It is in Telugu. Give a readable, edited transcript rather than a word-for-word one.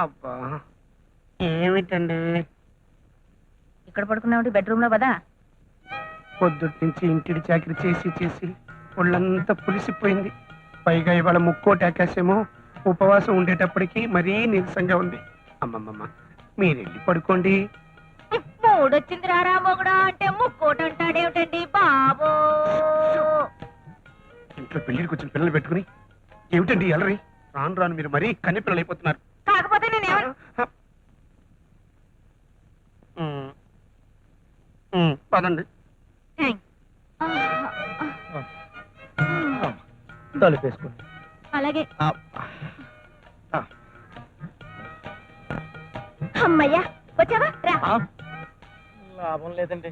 అబ్బా ఏమిటండి ఇక్కడ పడుకున్నావు బెడ్రూమ్ లో పదా. పొద్దుటి నుంచి ఇంటికి చాకరీ చేసి చేసి ఒళ్ళంతా పులిసిపోయింది. పైగా ఇవాళ ముక్కోటి ఆకాశమో ఉపవాసం ఉండేటప్పటికి మరీ నీరసంగా ఉంది. అమ్మమ్మమ్మ మీరెళ్ళి పడుకోండి. మూడొచ్చింది రారా మొగుడా అంటే ముక్కోటి అంటాడేమిటండి బాబో. ఇంట్లో పెళ్లికి వచ్చిన పిల్లలు పెట్టుకుని ఏమిటండి ఎలరి? రాను రాను మీరు మరీ కన్నె పిల్లలు అయిపోతున్నారు. కాకపోతే నేను పదండి. తలుపేసుకోండి. అలాగే అమ్మయ్యా వచ్చావా రా. లాభం లేదండి.